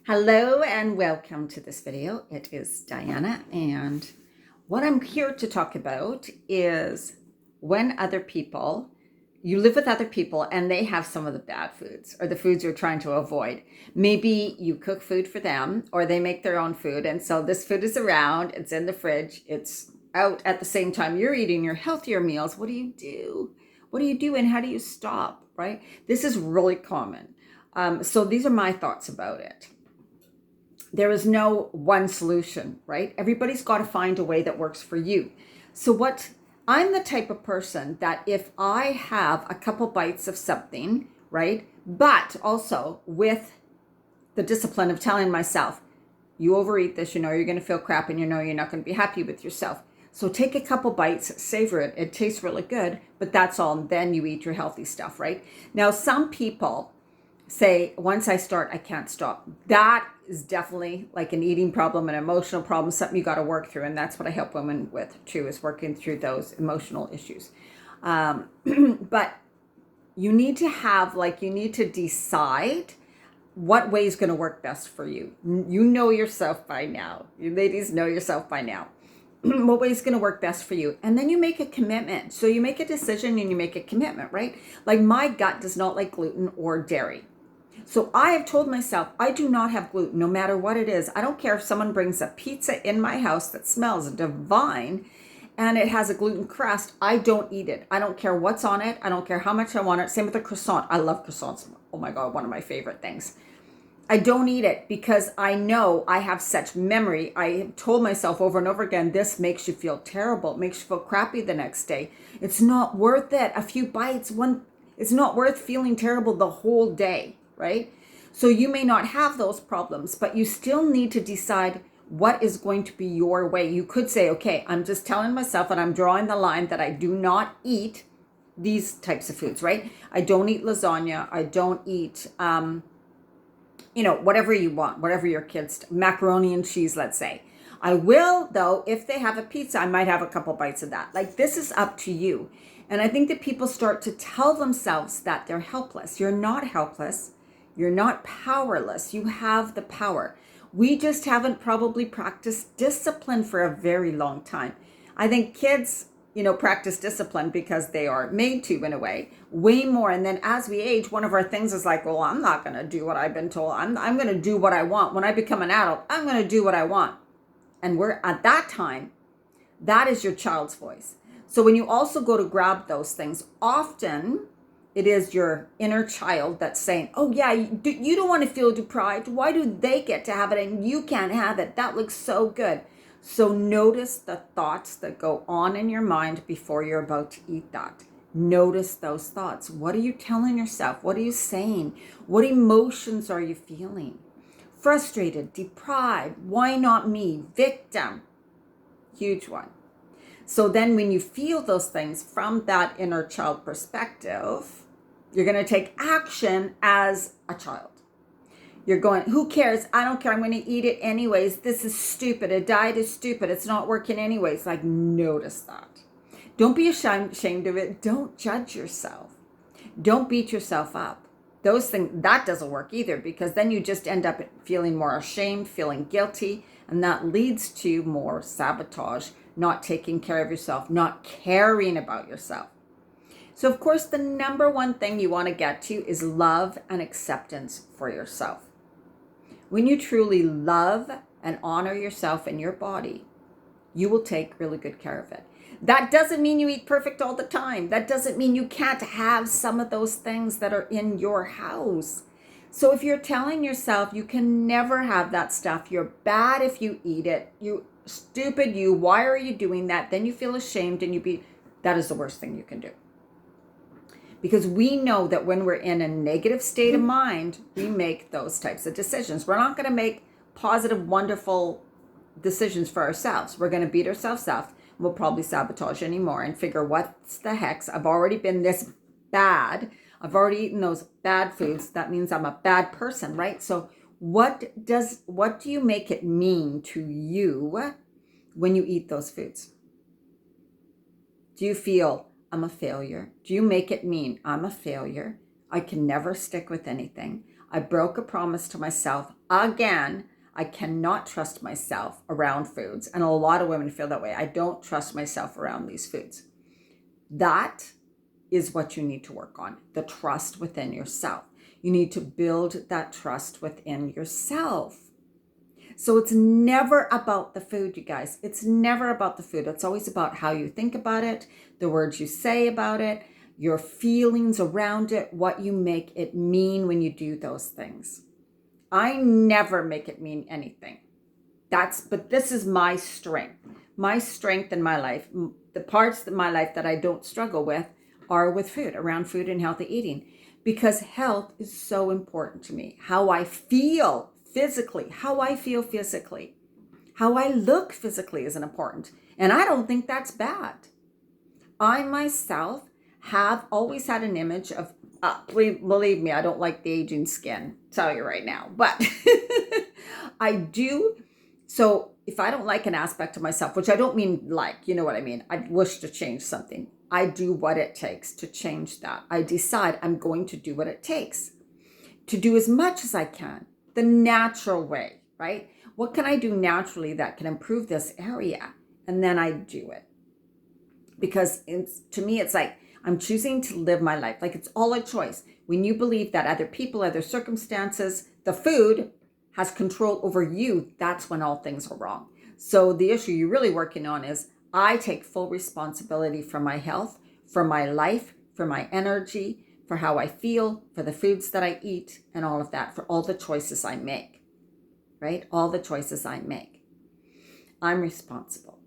Hello and welcome to this video. It is Diana, and what I'm here to talk about is when you live with other people and they have some of the bad foods or the foods you're trying to avoid. Maybe you cook food for them or they make their own food, and so this food is around, it's in the fridge, it's out at the same time you're eating your healthier meals. What do you do? What do you do and how do you stop, right? This is really common. So these are my thoughts about it. There is no one solution, right? Everybody's got to find a way that works for you. So I'm the type of person that if I have a couple bites of something, right? But also with the discipline of telling myself, you overeat this, you're going to feel crap and you're not going to be happy with yourself. So take a couple bites, savor it. It tastes really good, but that's all. And then you eat your healthy stuff, right? Now, some people say, once I start, I can't stop. That is definitely like an eating problem, an emotional problem, something you got to work through. And that's what I help women with too, is working through those emotional issues. But you need to decide what way is going to work best for you. You know yourself by now. You ladies know yourself by now. What way is going to work best for you? And then you make a commitment. So you make a decision and you make a commitment, right? Like my gut does not like gluten or dairy. So I have told myself, I do not have gluten, no matter what it is. I don't care if someone brings a pizza in my house that smells divine and it has a gluten crust. I don't eat it. I don't care what's on it. I don't care how much I want it. Same with a croissant. I love croissants. Oh my God, one of my favorite things. I don't eat it because I know I have such memory. I have told myself over and over again, this makes you feel terrible. It makes you feel crappy the next day. It's not worth it. A few bites, it's not worth feeling terrible the whole day, right? So you may not have those problems, but you still need to decide what is going to be your way. You could say, okay, I'm just telling myself and I'm drawing the line that I do not eat these types of foods, right? I don't eat lasagna. I don't eat, whatever you want, whatever your kids, macaroni and cheese, let's say. I will, though, if they have a pizza, I might have a couple bites of that. Like, this is up to you. And I think that people start to tell themselves that they're helpless. You're not helpless. You're not powerless. You have the power. We just haven't probably practiced discipline for a very long time. I think kids, practice discipline because they are made to, in a way more. And then as we age, one of our things is like, well, I'm not going to do what I've been told. I'm going to do what I want. When I become an adult, I'm going to do what I want. And we're at that time, that is your child's voice. So when you also go to grab those things, often it is your inner child that's saying, oh yeah, you don't want to feel deprived. Why do they get to have it and you can't have it? That looks so good. So notice the thoughts that go on in your mind before you're about to eat that. Notice those thoughts. What are you telling yourself? What are you saying? What emotions are you feeling? Frustrated, deprived, why not me? Victim, huge one. So then when you feel those things from that inner child perspective, you're going to take action as a child. You're going, who cares? I don't care. I'm going to eat it anyways. This is stupid. A diet is stupid. It's not working anyways. Like, notice that. Don't be ashamed of it. Don't judge yourself. Don't beat yourself up. Those things, that doesn't work either, because then you just end up feeling more ashamed, feeling guilty, and that leads to more sabotage, not taking care of yourself, not caring about yourself. So, of course, the number one thing you want to get to is love and acceptance for yourself. When you truly love and honor yourself and your body, you will take really good care of it. That doesn't mean you eat perfect all the time. That doesn't mean you can't have some of those things that are in your house. So if you're telling yourself you can never have that stuff, you're bad if you eat it, you stupid you, why are you doing that? Then you feel ashamed and that is the worst thing you can do. Because we know that when we're in a negative state of mind, we make those types of decisions. We're not going to make positive, wonderful decisions for ourselves. We're going to beat ourselves up. We'll probably sabotage anymore and figure, what's the heck? I've already been this bad. I've already eaten those bad foods. That means I'm a bad person, right? So what do you make it mean to you when you eat those foods? Do you feel I'm a failure? Do you make it mean I'm a failure? I can never stick with anything. I broke a promise to myself again. I cannot trust myself around foods. And a lot of women feel that way. I don't trust myself around these foods. That is what you need to work on, the trust within yourself. You need to build that trust within yourself. So it's never about the food, you guys. It's never about the food. It's always about how you think about it, the words you say about it, your feelings around it, what you make it mean when you do those things. I never make it mean anything. But this is my strength. My strength in my life, the parts of my life that I don't struggle with are with food, around food and healthy eating, because health is so important to me. How I feel physically, how I look physically is important. And I don't think that's bad. I myself have always had an image of, believe me, I don't like the aging skin, tell you right now, but I do. So if I don't like an aspect of myself, which I don't mean like, you know what I mean? I wish to change something. I do what it takes to change that. I decide I'm going to do what it takes to do as much as I can, the natural way, right? What can I do naturally that can improve this area? And then I do it. Because to me, it's like, I'm choosing to live my life. Like it's all a choice. When you believe that other people, other circumstances, the food has control over you, that's when all things are wrong. So the issue you're really working on is I take full responsibility for my health, for my life, for my energy, for how I feel, for the foods that I eat, and all of that, for all the choices I make, right? All the choices I make. I'm responsible.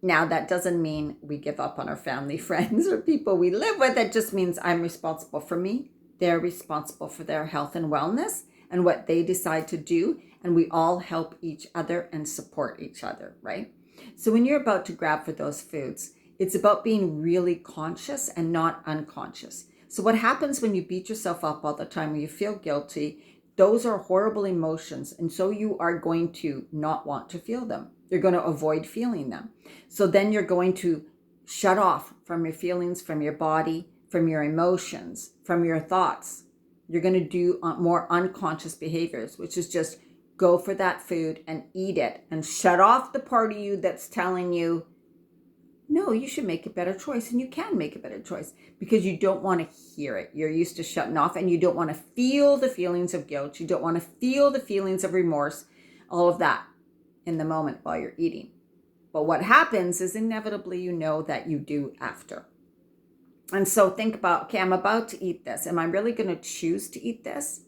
Now, that doesn't mean we give up on our family, friends, or people we live with. It just means I'm responsible for me. They're responsible for their health and wellness and what they decide to do. And we all help each other and support each other, right? So when you're about to grab for those foods, it's about being really conscious and not unconscious. So what happens when you beat yourself up all the time, when you feel guilty, those are horrible emotions. And so you are going to not want to feel them. You're going to avoid feeling them. So then you're going to shut off from your feelings, from your body, from your emotions, from your thoughts. You're going to do more unconscious behaviors, which is just go for that food and eat it and shut off the part of you that's telling you, no, you should make a better choice. And you can make a better choice because you don't want to hear it. You're used to shutting off and you don't want to feel the feelings of guilt. You don't want to feel the feelings of remorse, all of that in the moment while you're eating. But what happens is inevitably you know that you do after. And so think about, okay, I'm about to eat this. Am I really going to choose to eat this?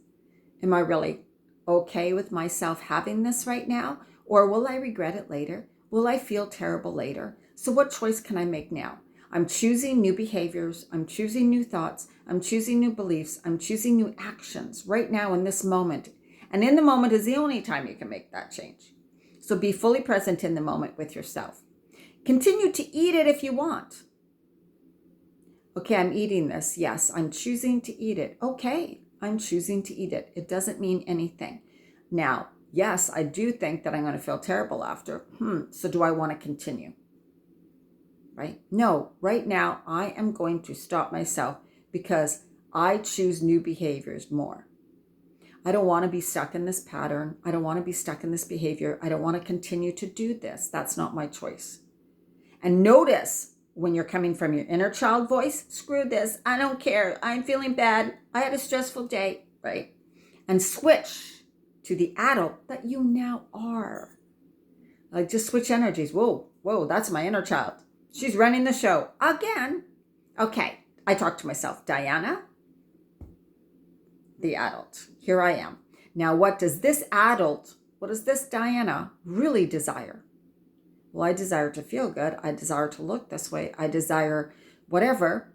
Am I really okay with myself having this right now? Or will I regret it later? Will I feel terrible later? So what choice can I make now? I'm choosing new behaviors. I'm choosing new thoughts. I'm choosing new beliefs. I'm choosing new actions right now in this moment. And in the moment is the only time you can make that change. So be fully present in the moment with yourself. Continue to eat it if you want. Okay, I'm eating this. Yes, I'm choosing to eat it. Okay, I'm choosing to eat it. It doesn't mean anything. Now, yes, I do think that I'm going to feel terrible after. So do I want to continue? Right? No, right now I am going to stop myself because I choose new behaviors more. I don't want to be stuck in this pattern. I don't want to be stuck in this behavior. I don't want to continue to do this. That's not my choice. And notice when you're coming from your inner child voice, screw this. I don't care. I'm feeling bad. I had a stressful day, right? And switch to the adult that you now are. Like just switch energies. Whoa, that's my inner child. She's running the show again. Okay, I talk to myself. Diana, the adult. Here I am. Now, what does this Diana really desire? Well, I desire to feel good. I desire to look this way. I desire whatever.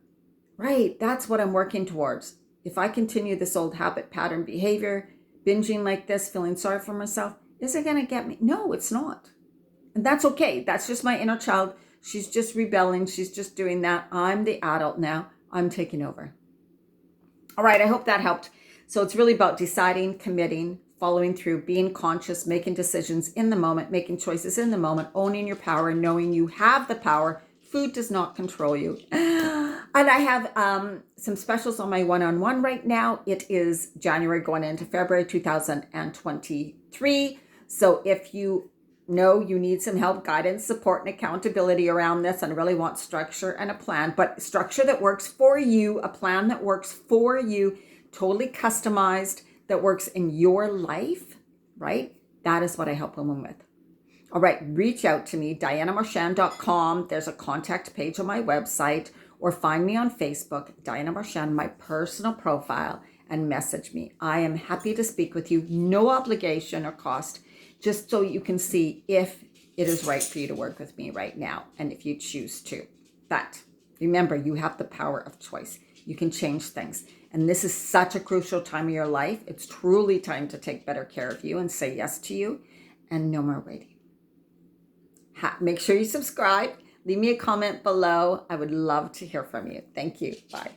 Right, that's what I'm working towards. If I continue this old habit, pattern, behavior, binging like this, feeling sorry for myself, is it going to get me? No, it's not. And that's okay. That's just my inner child. She's just rebelling. She's just doing that. I'm the adult now. I'm taking over. All right, I hope that helped. So it's really about deciding, committing, following through, being conscious, making decisions in the moment, making choices in the moment, owning your power, knowing you have the power. Food does not control you. And I have some specials on my one-on-one right now. It is January going into February 2023. So if you know you need some help, guidance, support, and accountability around this and really want structure and a plan, but structure that works for you, a plan that works for you, totally customized, that works in your life, right? That is what I help women with. All right, reach out to me, dianamarchand.com. There's a contact page on my website, or find me on Facebook, Diana Marchand, my personal profile, and message me. I am happy to speak with you, no obligation or cost, just so you can see if it is right for you to work with me right now, and if you choose to. But remember, you have the power of choice. You can change things. And this is such a crucial time of your life. It's truly time to take better care of you and say yes to you, and no more waiting. Make sure you subscribe. Leave me a comment below. I would love to hear from you. Thank you. Bye.